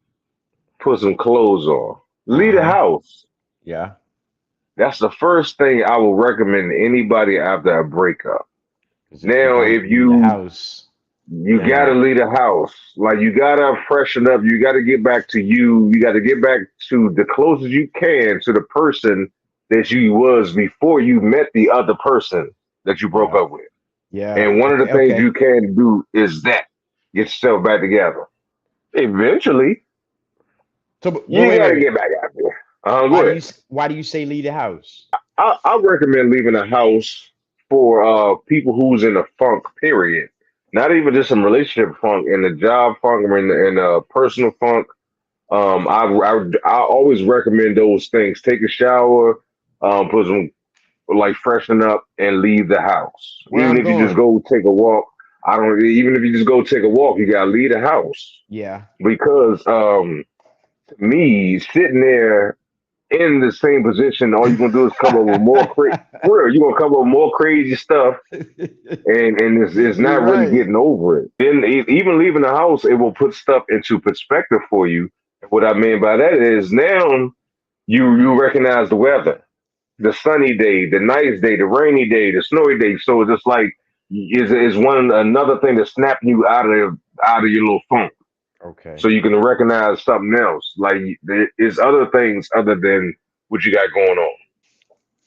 put some clothes on. Leave the Uh-huh. house. Yeah. That's the first thing I will recommend to anybody after a breakup. Because if you Now, don't if leave the you house, you gotta then leave the house, like you gotta freshen up, you gotta get back to you, you gotta get back to the closest you can to the person that you was before you met the other person that you broke yeah. up with. Yeah. And one of the Okay. things you Okay. can do is that get yourself back together. Eventually, So, well, you wait, wait, gotta wait. get back out there. Go Why do ahead. why do you say leave the house? I recommend leaving a house for people who's in a funk. Period. Not even just in relationship funk, in the job funk, or in a personal funk. I always recommend those things. Take a shower, put some like freshen up, and leave the house. Where Even I'm if you just going. go take a walk. I don't. Even if you just go take a walk, you gotta leave the house Yeah. because to me sitting there in the same position, all you're gonna do is come up with more crazy. For real, you're gonna come up with more crazy stuff, and it's You're not really right. getting over it. Then even leaving the house, it will put stuff into perspective for you. What I mean by that is now you recognize the weather, the sunny day, the nice day, the rainy day, the snowy day. So it's just like is one another thing to snap you out of your little funk, Okay. so you can recognize something else. Like there is other things other than what you got going on.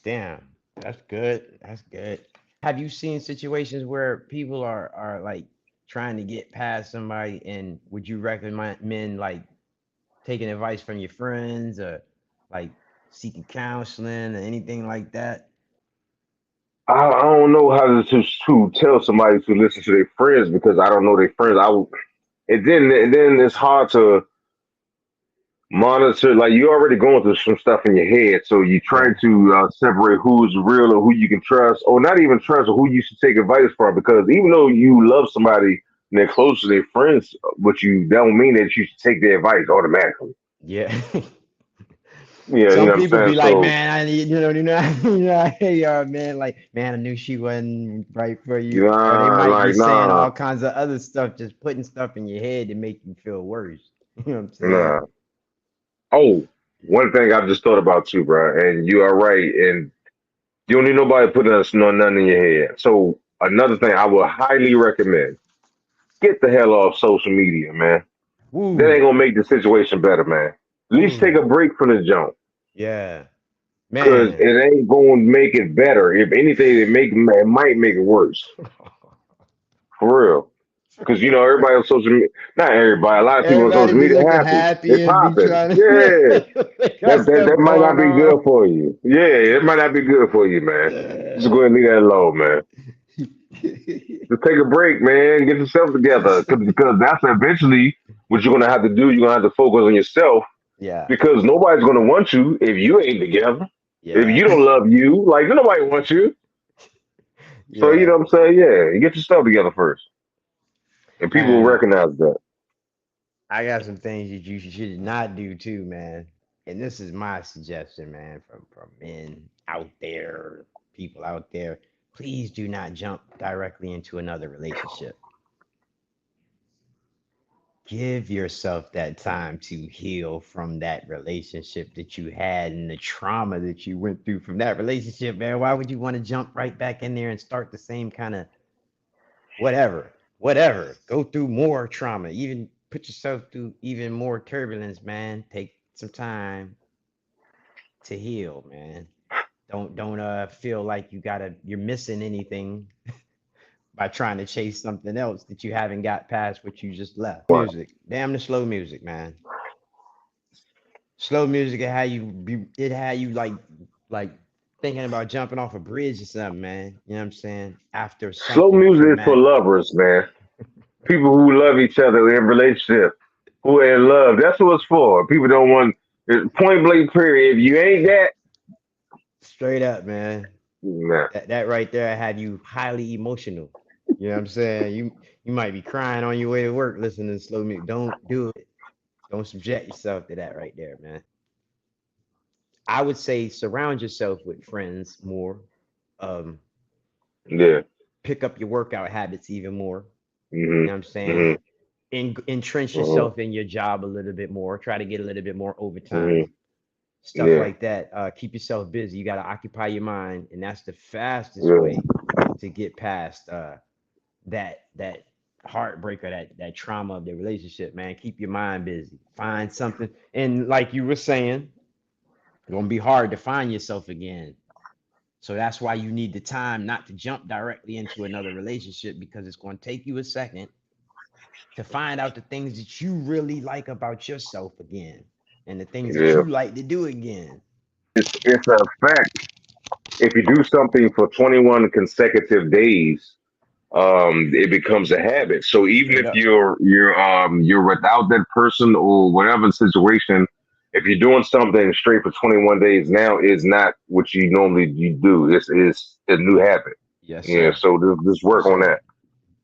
Damn. That's good. That's good. Have you seen situations where people are like trying to get past somebody, and would you recommend like taking advice from your friends or like seeking counseling or anything like that? I don't know how to tell somebody to listen to their friends because I don't know their friends. And then it's hard to monitor. Like you're already going through some stuff in your head, so you're trying Yeah. to separate who's real or who you can trust, or not even trust, or who you should take advice from. Because even though you love somebody and they're close to their friends, but you don't mean that you should take their advice automatically. Yeah. Yeah, you Some know what I'm people saying. be like, So man, I need, hey, man, like, man, I knew she wasn't right for you. you Or they know, might be like saying nah, all kinds of other stuff, just putting stuff in your head to make you feel worse. You know what I'm saying? nah. Oh, one thing I've just thought about too, bro, and you are right, and you don't need nobody putting us no nothing in your head. So another thing I would highly recommend: get the hell off social media, man. That ain't Woo, gonna make the situation better, man. At least take woo, a break from the jump, yeah, cause man. it ain't gonna make it better. If anything, it might make it worse, for real. Cause everybody on social media, not everybody, a lot of people on Everybody social be media looking happy. They happy and be popping. trying Yeah. to they got That stuff might not going be on. good for you. Yeah, it might not be good for you, man. Just go ahead and leave that alone, man. Just take a break, man. Get yourself together, because that's eventually what you're gonna have to do. You're gonna have to focus on yourself Yeah, because nobody's gonna want you if you ain't together. If yeah, you don't love you, like nobody wants you. So you yeah. know what I'm saying? Yeah, you get yourself together first, and people will Man, recognize that. I got some things that you should not do too, man. And this is my suggestion, man, from men out there, people out there. Please do not jump directly into another relationship. Give yourself that time to heal from that relationship that you had and the trauma that you went through from that relationship, man. Why would you want to jump right back in there and start the same kind of whatever? Go through more trauma, even put yourself through even more turbulence, man. Take some time to heal, man. Don't feel like you're missing anything by trying to chase something else that you haven't got past what you just left. Music. Damn the slow music, man. Slow music it had you like thinking about jumping off a bridge or something, man. You know what I'm saying? After Slow something music is for traumatic. lovers, man. People who love each other in relationship, who are in love. That's what it's for. People don't want point blank period. If you ain't that, Straight up, man. nah. That right there had you highly emotional. You know what I'm saying? You might be crying on your way to work listening to slow music. Don't do it. Don't subject yourself to that right there, man. I would say surround yourself with friends more. Um, Yeah. Pick up your workout habits even more. You know Mhm. what I'm saying? Mhm. Entrench Mhm. yourself in your job a little bit more. Try to get a little bit more overtime, Mhm. stuff Yeah. like that. Keep yourself busy. You got to occupy your mind, and that's the fastest Yeah. way to get past that heartbreak or that trauma of the relationship. Man, keep your mind busy. Find something, and like you were saying, it's gonna be hard to find yourself again. So that's why you need the time not to jump directly into another relationship because it's going to take you a second to find out the things that you really like about yourself again and the things that Yeah. you like to do again. It's a fact. If you do something for 21 consecutive days, it becomes a habit. So even Straight if up. you're without that person or whatever situation, if you're doing something straight for 21 days now is not what you do. It's a new habit. Yes, Yeah. sir. So just For work on sure. that.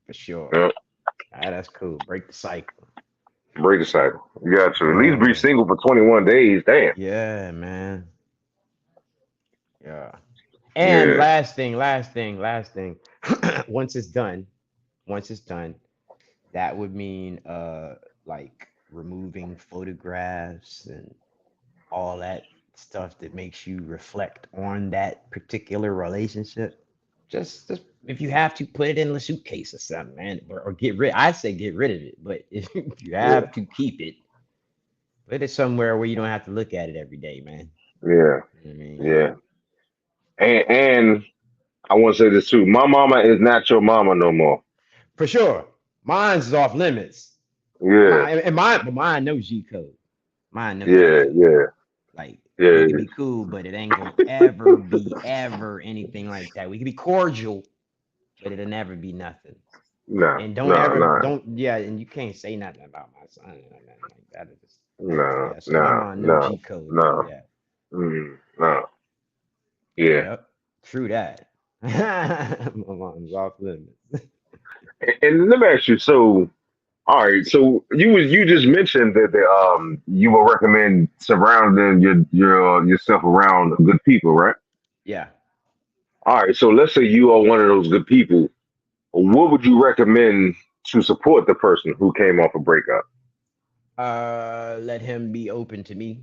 For sure. Yeah. That's cool. Break the cycle. Break the cycle. You got to at least be Yeah. single for 21 days. Damn. Yeah, man. Yeah. And Yeah. last thing. once it's done, once it's done, that would mean like removing photographs and all that stuff that makes you reflect on that particular relationship. Just if you have to put it in a suitcase or something, man, or get rid. I say get rid of it, but if you Yeah. have to keep it, put it somewhere where you don't have to look at it every day, man. Yeah. You know what I mean, Yeah. And I want to say this too. My mama is not your mama no more. for sure. Mine's is off limits. Yeah. Mine knows G code. Mine knows G Yeah. code. Yeah. Like we Yeah. could be cool, but it ain't gonna ever be ever anything like that. We could be cordial, but it'll never be nothing. No. And don't No. ever No. don't yeah, and you can't say nothing about my son or nothing like that. It's just, No. yeah, so my No. mom know No. G code. No. Yeah. No. Yeah. Yep. True that. My mom's off limits. And let me ask you. So, all right. So you just mentioned that you will recommend surrounding yourself around good people, right? Yeah. All right. So let's say you are one of those good people. What would you recommend to support the person who came off a breakup? Let him be open to me.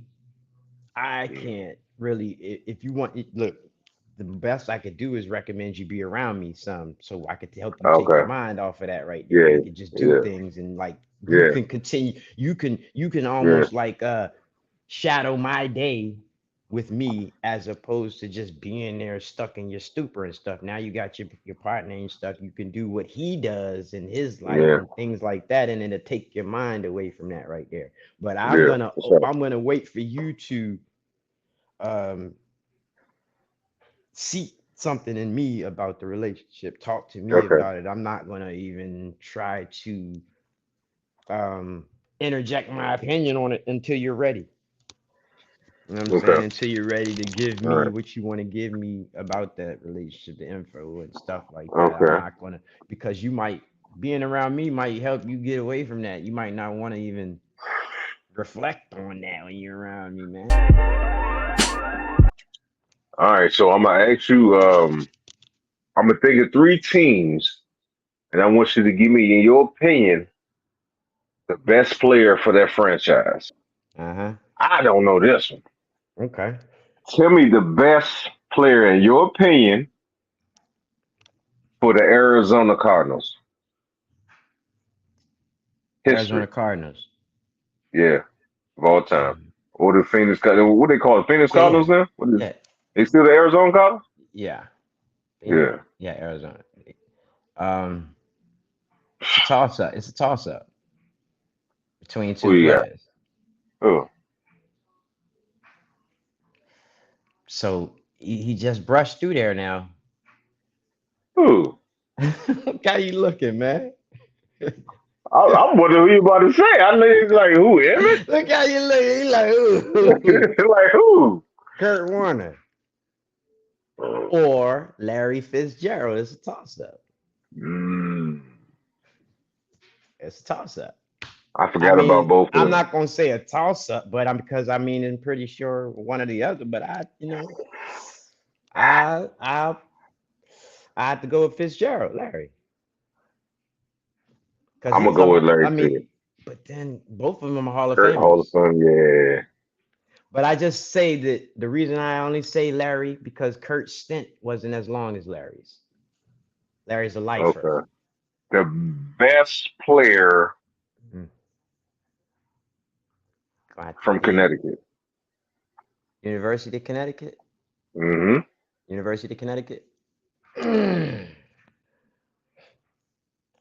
I can't really if you want look, the best I could do is recommend you be around me some so I could help you take your Okay. mind off of that right there. Yeah. We could just do Yeah. things and like you Yeah. can continue you can Yeah. almost like shadow my day with me as opposed to just being there stuck in your stupor and stuff. Now you got your partner and stuff. You can do what he does in his life Yeah. and things like that, and it'll take your mind away from that right there. But Yeah. For sure. I'm gonna wait for you to um see something in me about the relationship. Talk to me Okay. about it. I'm not gonna even try to um interject my opinion on it until you're ready. You know what I'm saying? Okay. Until you're ready to give All me right. what you want to give me about that relationship, the info and stuff like that. I'm Okay. not gonna because you might being around me might help you get away from that. You might not want to even reflect on that when you're around me, man. All right. So I'm gonna ask you. I'm gonna think of three teams, and I want you to give me, in your opinion, the best player for that franchise. Uh-huh. I don't know this one. Okay. Tell me the best player, in your opinion, for the Arizona Cardinals. Arizona History. Cardinals. Yeah. Of all time. Um, Or the Phoenix. What they call it? Phoenix yeah, yeah, Cardinals now? What is? yeah, They still the Arizona Cardinals? yeah. Yeah. Yeah, Arizona. Um, it's a toss up. It's a toss up between Who two you got? players. Oh. So he just brushed through there now. Who? Look how you looking, man. I'm wondering who you about to say. I know he's like who? Emmett? Look how you look. He like, ooh, Like who? Kurt Warner or Larry Fitzgerald. It's a toss up. Mm, It's a toss up. I I forgot about mean, both I'm of them. not gonna say a toss up, but I'm pretty sure one or the other. But I I I have to go with Fitzgerald, Larry, because I'm gonna he's a go with hall. I Larry too. mean, but then both of them are Hall of Kurt Hall of Famers. Fame, yeah. But I just say that the reason I only say Larry because Kurt's stint wasn't as long as Larry's. Larry's a lifer. Okay. The best player Mm. I have to from give Connecticut. University of Connecticut. Hmm. University of Connecticut.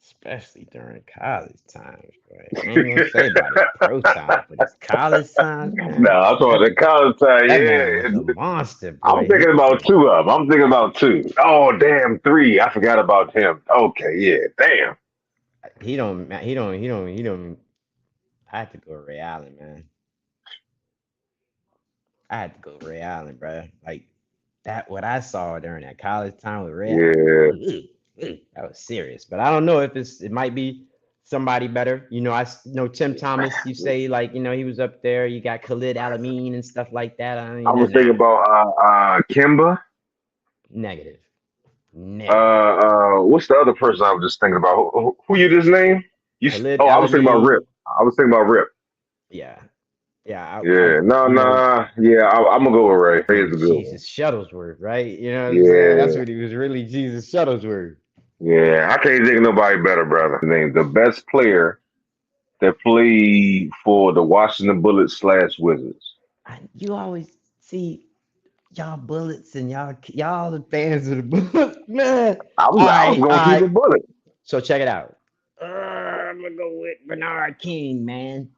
Especially during college times, boy. I ain't gonna say about his pro times, but his college times, No, man. I'm talking about the college time. That man was a Yeah, monster, I'm boy. thinking about two of them. I'm thinking about two. Oh, damn, three. I forgot about him. Okay, yeah, damn. He don't. I had to go Ray Allen, man. I had to go Ray Allen, bro. Like that, what I saw during that college time with Ray Allen, Yeah, that was serious. But I don't know if it might be somebody better. I know Tim Thomas. You say like he was up there. You got Khalid Alameen and stuff like that. I I mean, was thinking nah, about Kimba. negative, negative. What's the other person I was just thinking about? Who you just named? Khalid Oh, I was thinking about Rip. Alameen. I was thinking about Rip. Yeah, yeah. I Yeah, no, you know, nah, yeah, I'm gonna go with Ray. Ray is really a good one. Jesus Shuttlesworth, right? You know what I'm saying? That's Yeah, what he was really, Jesus Shuttlesworth. yeah, I can't think of nobody better, brother. Name the best player that played for the Washington Bullets / Wizards. You always see y'all bullets and y'all the fans of the bullets, man. All I was right, all gonna keep right. it Bullet. So check it out. I'm gonna go with Bernard King, man.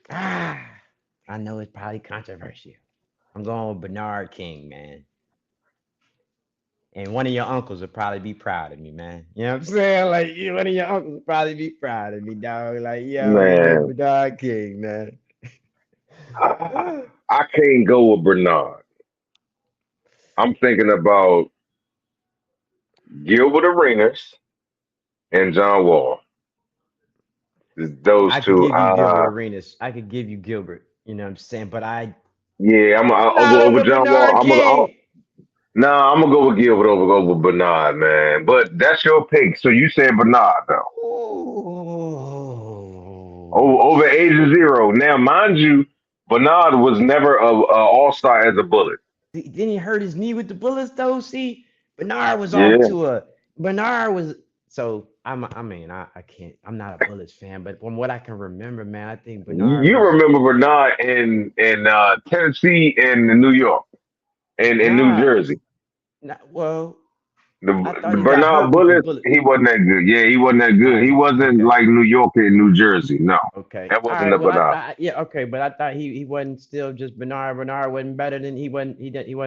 Ah, I know it's probably controversial. I'm going with Bernard King, man. And one of your uncles would probably be proud of me, man. You know what I'm saying? Like, one of your uncles would probably be proud of me, dog. Like, yo, you know, Man, Bernard King, man. I can't go with Bernard. I'm thinking about Gilbert Arenas and John Wall. Those I could two. give you Gilbert Arenas. I could give you Gilbert. You know what I'm saying? But Yeah, I'll not go over over John Wall. Bernard King. Nah, I'm gonna go with Gilbert over Bernard, man. But that's your pick. So you said Bernard though. Over age of zero. Now, mind you, Bernard was never a all star as a Bullet. Didn't he hurt his knee with the bullets though? See, Bernard was off Yeah, to a Bernard was so I mean I can't I'm not a Bullets fan, but from what I can remember, man, I think Bernard you was remember Bernard in Tennessee and New York and in New not Jersey. not well. I The thought he got Bernard hurt with the Bullets, bullet. he wasn't that good. Yeah, he wasn't that good. He wasn't Okay. like New York and New Jersey. No, Okay. that All wasn't right. the Well, I Bernard. thought yeah. Okay, but I thought he wasn't still just Bernard. Bernard wasn't better than he wasn't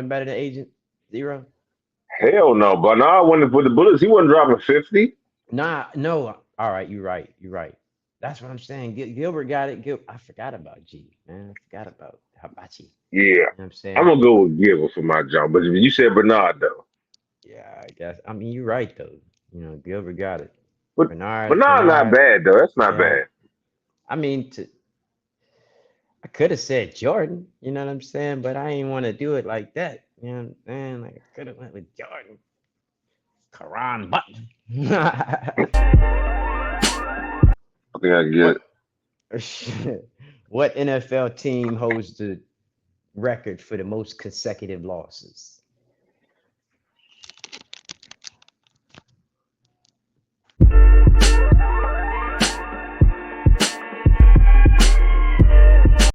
better than Agent Zero. Hell no. Bernard went for the Bullets. He wasn't dropping 50. Nah, no. All right, you're right. You're right. That's what I'm saying. Gilbert got it. I forgot about G, man. I forgot about Hibachi. Yeah, You know what I'm I'm saying? gonna go with Gilbert for my job. But you said Bernard though. Yeah, I guess. I mean, you're right though. Gilbert got it. But Bernard, Bernard not Bernard. bad though. That's not Yeah. bad. I mean, I could have said Jordan. You know what I'm saying? But I ain't want to do it like that. You know what I'm saying? Like I could have went with Jordan. Karan Button. I think I get what? it. What NFL team holds the record for the most consecutive losses?